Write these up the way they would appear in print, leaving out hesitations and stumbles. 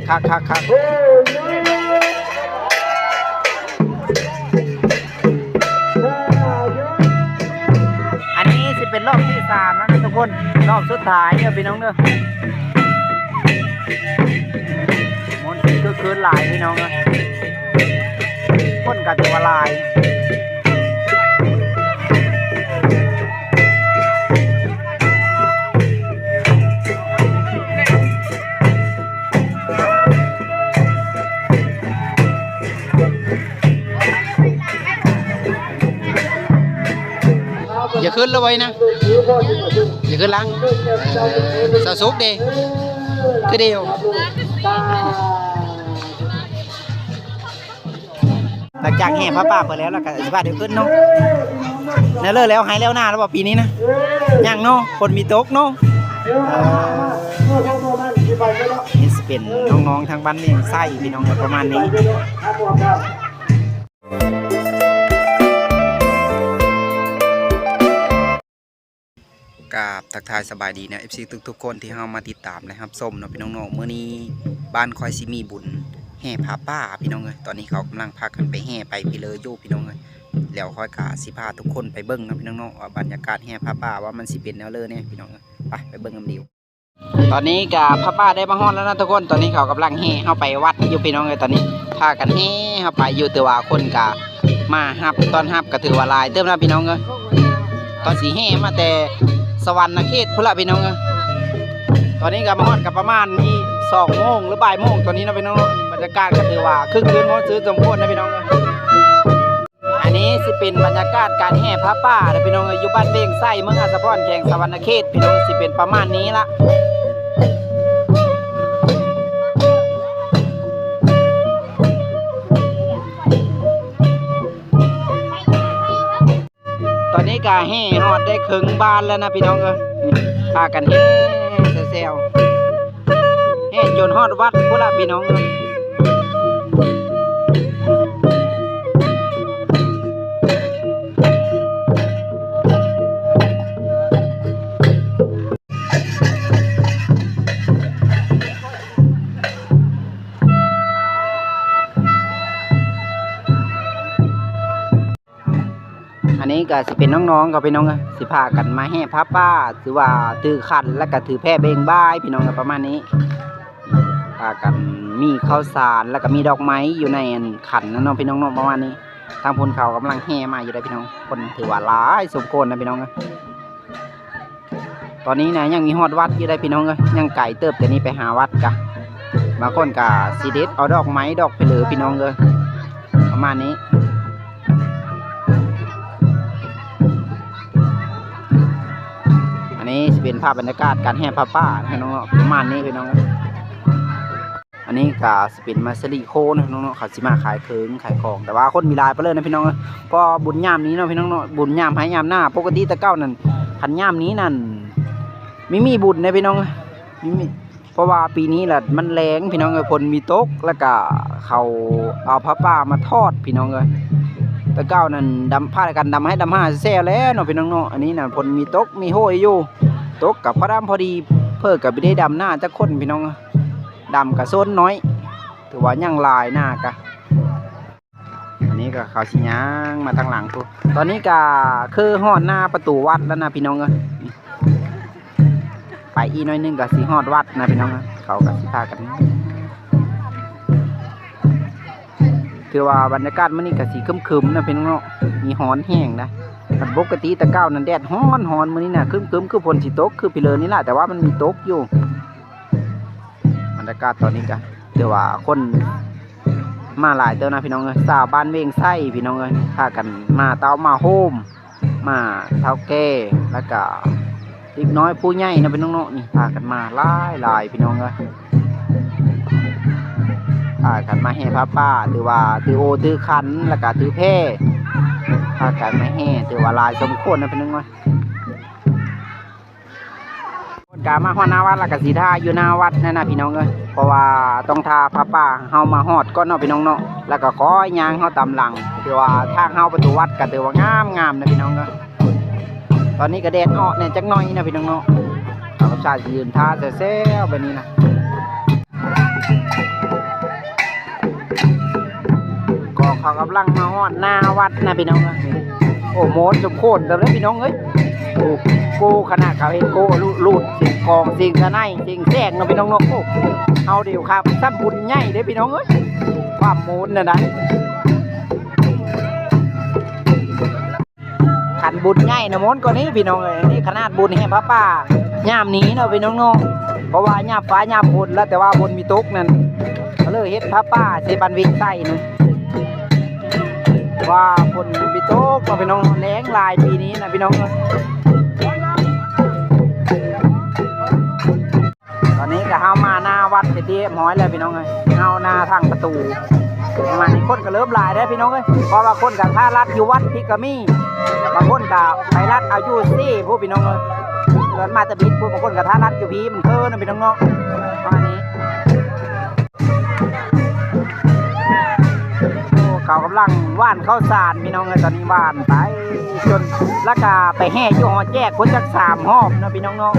คักอันนี้สิเป็นรอบที่3แล้วนะทุกคนรอบสุดท้ายเนี่ยพี่น้องเด้อมันคือคืนหลายพี่น้องเด้อคนกับตัวลายอย่าขึ้นเลยไว้นะอย่าขึ้นลังสาวซุกดีคือเดียวหลังจากแห่พระป่าไปแล้วแล้วก็สิบาเดี๋ยวขึ้นเนาะแล้วเลิกแล้วหายแล้วหน้าแล้วบอกปีนี้นะยังเนาะคนมีโต๊ะเนาะนี่เป็นน้องๆทางบ้านเลี้ยงไส้พี่น้องประมาณนี้กับทักทายสบายดีนะ FC ทุกคนที่เข้ามาติดตามนะครับส้มเนาะพี่น้องๆเมื่อนี้บ้านคอยซิมีบุญแห่ผาป้าพี่น้องเลยตอนนี้เขากำลังพากันไปแห่ไปพี่เลยอยู่พี่น้องเลยแล้วคอยกะสิพาทุกคนไปเบิ้งนะพี่น้องๆว่าบรรยากาศแห่ผาป้าว่ามันสิเป็นแนวเลยเนี่ยพี่น้องไปเบิ้งกันดีตอนนี้กับผาป้าได้มาฮอดแล้วนะทุกคนตอนนี้เขากำลังแห่เข้าไปวัดอยู่พี่น้องเลยตอนนี้พากันแห่เข้าไปอยู่แต่ว่าคนกะมาฮับตอนฮับก็ถือว่าลายเติมนะพี่น้องเลยตอนสีแห่มาแต่สวรรค์เขตพุ่นละพี่น้องตอนนี้กับมาฮอดกับประมาณนี้2 โมงหรือบ่ายโมงตอนนี้นะพี่น้องบรรยากาศก็ถือว่าคึกคืนมอซื้อสมโภชนะพี่น้องอันนี้สิเป็นบรรยากาศการแห่พระป่านะพี่น้องอยู่บ้านเบงไส้เมืองอัสสพรแข่งสวรรค์เขตพี่น้องสิเป็นประมาณนี้ละตอนนี้ก็แห่ฮอดได้ครึ่งบ้านแล้วนะพี่น้องพากันแห่เซลแห่จนฮอดวัดพุ่นละพี่น้องอันนี้ก็สิเป็นน้องๆกับพี่น้องสิพากันมาแห่พระป่าถือว่าถือขันแล้วก็ถือแพร่เบงบ้ายพี่น้องประมาณนี้พากันมีข้าวสารแล้วก็มีดอกไม้อยู่ในขันนะน้องพี่น้องประมาณนี้ทางพลเขากำลังแห่มาอยู่ได้พี่น้องคนถือว่าหลายสมโภชนะพี่น้องตอนนี้นะยังมีฮอดวัดอยู่ได้พี่น้องยังไก่เติบแต่นี้ไปหาวัดกะบางคนกะสีเด็ดเอาดอกไม้ดอกไปเหลือพี่น้องประมาณนี้อันนี้เป็นภาพบรรยากาศการแห่พระป่าพี่น้องประมาณนี้พี่น้องอันนี้ก็เป็นมาสลีโคนะน้องๆเขาสิมาขายเคิงขายของแต่ว่าคนมีลายไปเลยนะพี่น้องก็บุญยามนี้เนาะพี่น้องบุญยามให้ยามหน้าปกติตะเก้านั่นขันยามนี้นั่นไม่มีบุญนะพี่น้องมีเพราะว่าปีนี้แหละมันแรงพี่น้องฝนมีตกแล้วก็เขาเอาพระป่ามาทอดพี่น้องตะเก้านั่นดำผ้ากันดำให้ดำห้าแซ่แล้วเนาะพี่น้องเนาะอันนี้น่ะฝนมีตกมีโหยอยู่ตกกับพระดำพอดีเพิ่อกับไม่ได้ดำหน้าจะคนพี่น้องดำกับโซนน้อยถือว่ายังลายหน้ากะอันนี้ก็เขาชิย่างมาทางหลังตอนนี้ก็คือฮอดหน้าประตูวัดแล้วนะพี่น้องไปอีน้อยนึงกับสีฮอดวัดนะพี่น้องเขากับสีพากันถือว่าบรรยากาศมันนี่กับสีคึมๆนะพี่น้องมีฮ้อนแห้งนะปกติตะเก้านั่นแดดฮ้อนมื้อนี้น่ะคึมๆคือฝนสิตกคือพี่เลยนี่แหละแต่ว่ามันมีตกอยู่บรรยากาศตอนนี้ก็ถือว่าคนมาหลายเต้านะพี่น้องสาวบ้านเวงไส้พี่น้องพากันมาเต้ามาโฮมมาเท้าแก่แล้วก็เด็กน้อยผู้ใหญ่นะพี่น้องนี่พากันมาหลายพี่น้องพากันมาแห่พระป่าถือว่าถือโอถือขันแล้วก็ถือแพร่พากันมาแห่ถือว่าลายสมควรนะพี่น้องกามาฮอดหน้าวัดแล้วก็สีท่าอยู่หน้าวัดนั่นนะพี่น้องเพราะว่าต้องทาพระป่าเฮามาฮอดก้อนเนาะพี่น้องเนาะแล้วก็ขอย่างเฮาตามหลังถือว่าทางเฮาประตูวัดก็ถือว่างามนะพี่น้องตอนนี้ก็แดดออกเนี่ยจักหน่อยนะพี่น้องเนาะเราก็ชาติยืนท่าแซ่ๆแบบนี้นะ เขากำลังมาฮอดหน้าวัดนะพี่น้องโอ้โหจมโคตรเลยพี่น้องเอ้ยโอ้โกขนาดเขาเห็นโกลูดสิ่งกองสิ่งสะไนสิ่งแทรกนะพี่น้องเนาะโอ้เอาเดี๋ยวครับซ้ำบุญใหญ่เด้พี่น้องเอ้ยความโมนนะขันบุญใหญ่นะมนกว่านี้พี่น้องเอ้ยนี่ขนาดบุญแห่พระป่าย่ามนี้เนาะพี่น้องเนาะเพราะว่าย่ามฟ้าย่ามฝนแล้วแต่ว่าบนมีตกนั่นเขาเลยเฮ็ดพระป่าเสบันวิ่งใต้นะว่าฝนมีตกก็พี่น้องแรงลายปีนี้นะพี่น้องตอนนี้ก็เฮามาหน้าวัดที่หมอยแล้วพี่น้องเอ้ยเฮาหน้าทางประตูประมาณนี้คนก็เริ่มหลายแล้วพี่น้องเอ้ยเพราะว่าคนกับท่ารัดอยู่วัดพิกามีบางคนกับไปรัดเอาอยู่ซี่ผู้พี่น้องเอ้ยเดินมาตะบิดผู้บางคนกับท่ารัดอยู่พีมันเคินนะพี่น้องเนาะประมาณนี้เขากำลังว่านข้าวสารพี่น้องเอ้ยตอนนี้ว่านไปจนแล้วก็ไปแห่อยู่หอแจกคนจาก3 หอบนะพี่น้องเนาะ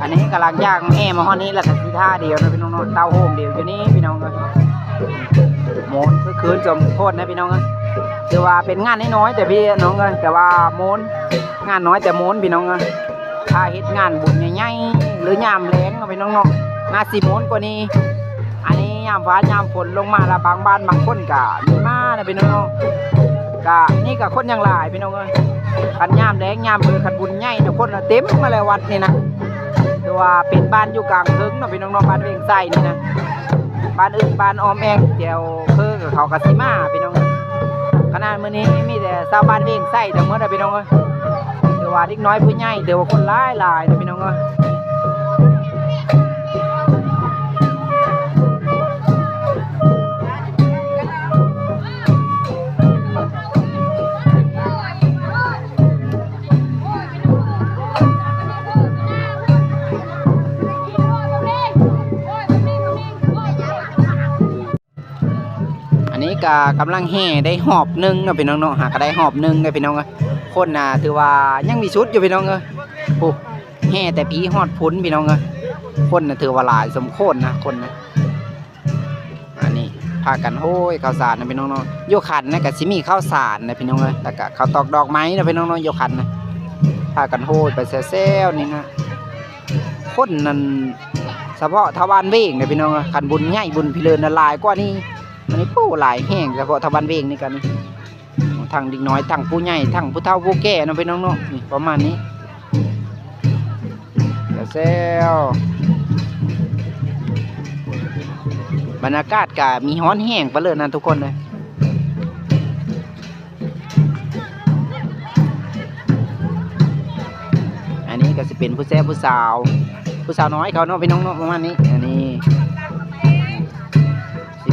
อันนี้กำลังย่างแห่มาห้อนี้แล้วก็ที่ท่าเดียวนะพี่น้องเตาโฮมเดียวอยู่นี่พี่น้องเลยโมนคือคืนจมโคตรนะพี่น้องเลยถือว่าเป็นงานน้อยแต่พี่น้องเลยแต่ว่าโมนงานน้อยแต่โมนพี่น้องเลยถ้าเฮ็ดงานบุญใหญ่ๆหรือยามแรงพี่น้องงาน4 โมนกว่านี้อันนี้ยามฟ้ายามฝนลงมาแล้วบางบ้านบางคนก็มีมานะพี่น้องก็นี่ก็คนยังหลายพี่น้องเลยขันยามแรงยามขันบุญใหญ่ทุกคนเต็มมาแล้ววัดนี่นะคือว่าเป็นบ้านอยู่กลางเพิงเนาะพี่น้องบ้านเวียงไส้นี่นะบ้านอื่นบ้านออมแองเจียวคือเขากะสิมาพี่น้องขนาดมื้อนี้มีแต่ชาวบ้านเวียงไส้ทั้งหมดนะพี่น้องคือว่าเด็กน้อยผู้ใหญ่เดี๋ยวคนหลายนะพี่น้องนี่ก็กำลังแห่ได้หอบหนึ่งนะพี่น้องเนาะหากได้หอบหนึ่งนะพี่น้องคนน่ะถือว่ายังมีชุดอยู่พี่น้องโอ้แห่แต่ผีหอดพุ้นพี่น้องคนน่ะถือว่าหลายสมโคตรนะคนนะอันนี้พากันโห้ยข้าวสารนะพี่น้องเนาะโยขันนะกับซิมีข้าวสารนะพี่น้องแล้วก็ข้าวตอกดอกไม้นะพี่น้องเนาะโยขันนะพากันโห้ยไปเซลนี่นะคนนั่นเฉพาะทวารเวงนะพี่น้องขันบุญใหญ่บุญพิเรนหลายกว่านี้อันนี้ผู้หลายแห้งเฉพาะทวันเวงนี่กันทางเด็กน้อยทางผู้ใหญ่ทางผู้เฒ่าผู้แก่นะพี่น้องเนาะนี่ประมาณนี้เซลบรรยากาศกะมีฮ้อนแห้งไปเลยนะทุกคนเลยอันนี้ก็จะเป็นผู้แซ่ผู้สาวน้อยเขาเนาะพี่น้องเนาะประมาณนี้อันนี้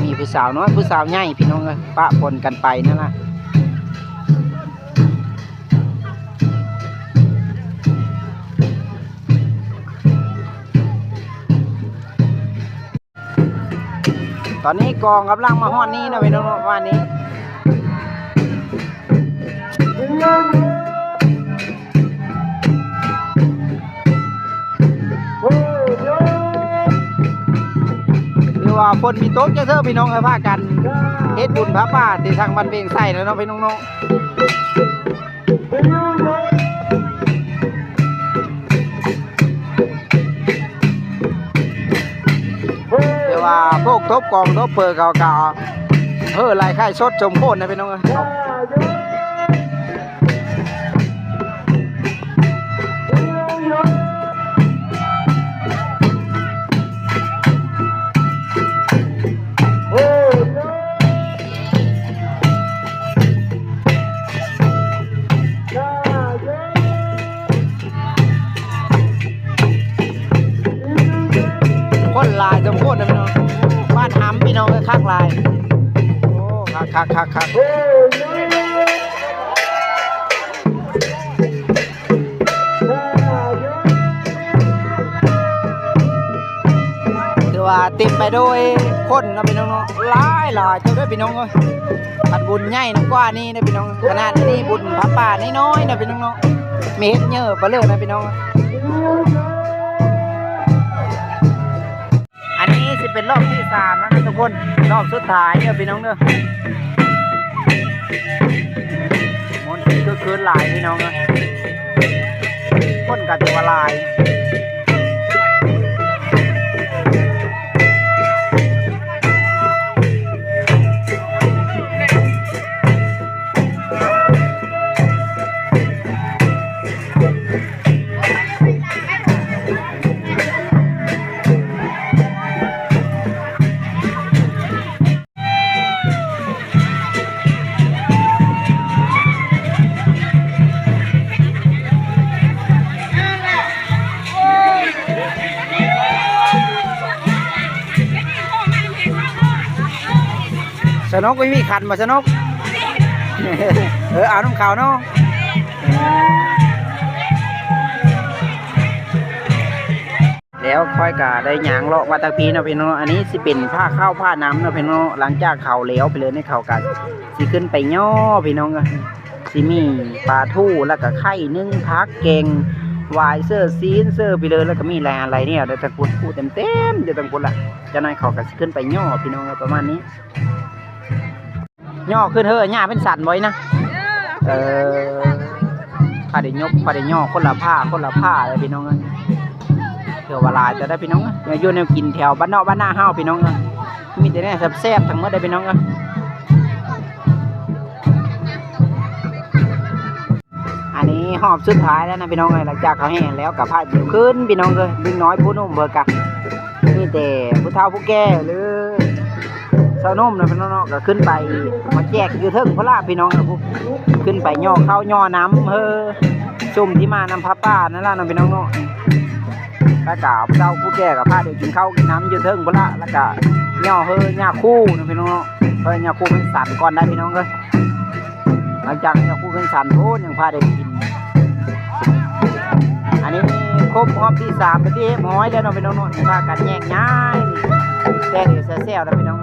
มีผู้สาวน้อยผู้สาวใหญ่พี่น้องเลยปะปนกันไปนั่นแหละตอนนี้กองกำลังมาฮอดนี้นะพี่น้องวันนี้ว่าฝนมีตกจะเถอะพี่น้องพากันเฮ็ดบุญพระป่าที่ทางบ้านเวียงไส้แล้วเนาะพี่น้องเดี๋ยวว่าพวกทบกองทบเปิดเก่าลายไข่สดชมโคตรนะพี่น้องลายจมโคตรนะพี่น้องบ้านห้ำพี่น้องก็คักลายโอ้คักถือว่าเต็มไปด้วยคนนะพี่น้องหลายเจ้าด้วยพี่น้องผัดบุญใหญ่นะกว่านี้นะพี่น้องขนาดนี้บุญพระป่าน้อยนะพี่น้องมีเฮ็ดเยอะไปเลยนะพี่น้อง สิเป็นรอบที่3แล้วนะทุกคนรอบสุดท้ายเนี่ยพี่น้องเด้อมนต์คือคืนหลายพี่น้องเด้อคนกับตัวลายสนกไม่มีขันมาสนก เอาน้ำขาวเนาะแล้วค่อยกะได้หยางเลาะวัตพีเนาะพี่น้องอันนี้สิเป็นผ้าข้าวผ้าน้ำเนาะพี่น้องหลังจากเขาแล้วไปเลยในเขากันสิขึ้นไปย่อพี่น้องอะสิมีปลาทู่แล้วก็ไข่นึ่งพักเก่งวายเสื้อซีนเสื้อไปเลยแล้วก็มีอะไรเนี่ยเดี๋ยวตะกุดพูดเต็มเดี๋ยวตะกุดละจะนายเขากันสิขึ้นไปย่อพี่น้องประมาณนี้ย่อขึ้นเถอะหญ้าเป็นสันไว้นะพาได้ยกพาได้ย่อคนละผ้าเลยพี่น้องเถื่อเวลาจะได้พี่น้องอยู่แนวกินแถวบ้านนอกบ้านหน้าเฮาพี่น้องมีแต่เนี่ยแซ่บทั้งหมดได้พี่น้องอันนี้หอบสุดท้ายแล้วนะพี่น้องหลังจากเขาแห้งแล้วกับผ้าเดี่ยวขึ้นพี่น้องเลยดึงน้อยผู้นุ่มเบอร์กะมีแต่ผู้เฒ่าผู้แก่หรือสาวนุ่มนะพี่น้องก็ขึ้นไปมาแจกอยู่เทิงพระลาพี่น้องนะพวกขึ้นไปย่อข้าวย่อน้ำซุ่มที่มานำพระป้านั่นล่ะนะพี่น้องเนาะแล้วก็เจ้าผู้แก่กับผ้าเดี๋ยวกินข้าวกินน้ำอยู่เทิงพระลาแล้วก็ย่อย่าคู่นะพี่น้องเนาะย่าคู่เป็นสันก่อนได้พี่น้องเลยหลังจากย่าคู่เป็นสันโอ้ยังผ้าเดี๋ยวกินอันนี้ครบรอบที่3ไปที่ห้อยแล้วเนาะพี่น้องเนาะผ้ากันแยกย้ายแต่เดี๋ยวเซลล์นะพี่น้อง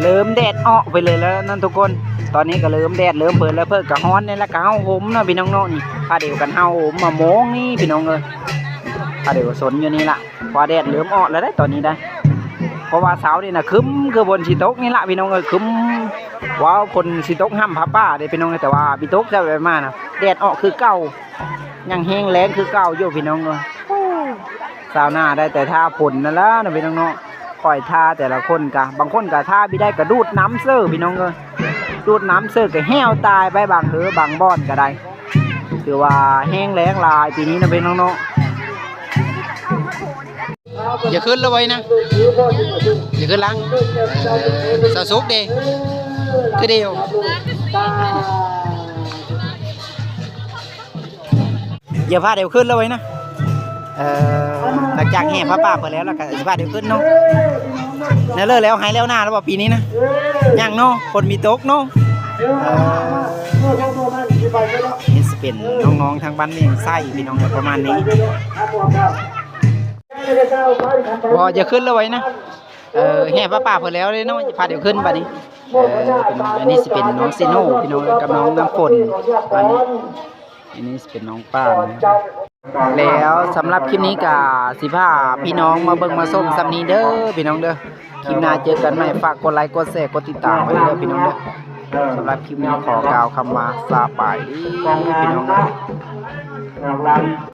เริ่มแดดออกไปเลยแล้วนั่นทุกคนตอนนี้ก็เริ่มแดดเริ่มเปิดแล้วเพิ่งกระฮ้อนนี่แล้วก็เฮาห่มนะพี่น้องเนาะนี่พาเดี๋ยวกันเฮาห่มมาโมงนี่พี่น้องเลยพาเดี๋ยวสนอยู่นี่ละพอแดดเริ่มออกแล้วได้ตอนนี้ได้เพราะว่าเสานี่นะคึ้มคือบนสีตกนี่ละพี่น้องเลยคึ้มว้าวคนสีตกห้ามผ้าป้าเลยพี่น้องเลยแต่ว่าพี่ตกจะไปมานะแดดออกคือเก่ายังแห้งแล้งคือเก่าอยู่พี่น้องเลยสาวหน้าได้แต่ท่าผลนั่นละนะพี่น้องเนาะคอยท่าแต่ละคนกะบางคนกะท่าไม่ได้กระดูดน้ำเสื้อพี่น้องเลยดูดน้ำเสื้อก็แห้วตายไปบางบางบ่อนก็ได้คือว่าแห้งแล้งลายปีนี้นะพี่น้องเนาะอย่าขึ้นเลยไว้นะอย่าขึ้นลังสะสุกดีคือเดียวอย่าพาเดี๋ยวขึ้นเลยไว้นะหลังจากแห่พระป่าไปแล้วก็จะพาเดี๋ยวขึ้นเนาะแล้วเลิกแล้วหายแล้วหน้าแล้วบอกปีนี้นะยังเนาะคนมีโต๊ะเนาะนี่จะเป็นน้องๆทางบ้านเมียงไส้พี่น้องประมาณนี้พอจะขึ้นแล้วไว้นะแห่พระป่าไปแล้วเลยเนาะพาเดี๋ยวขึ้นบัดนี้อันนี้จะเป็นน้องซีโน่พี่น้องกับน้องน้ำฝนอันนี้จะเป็นน้องป้าแล้วสำหรับคลิปนี้กับ15พี่น้องมาเบิ่งมาส้มซัมนีเด้อพี่น้องเด้อคลิปหน้าเจอกันใหม่ฝากกดไลค์กดแชร์กดติดตามไว้เด้อพี่น้องเด้อสำหรับคลิปนี้ขอกล่าวคำว่าสบายดีพี่น้อง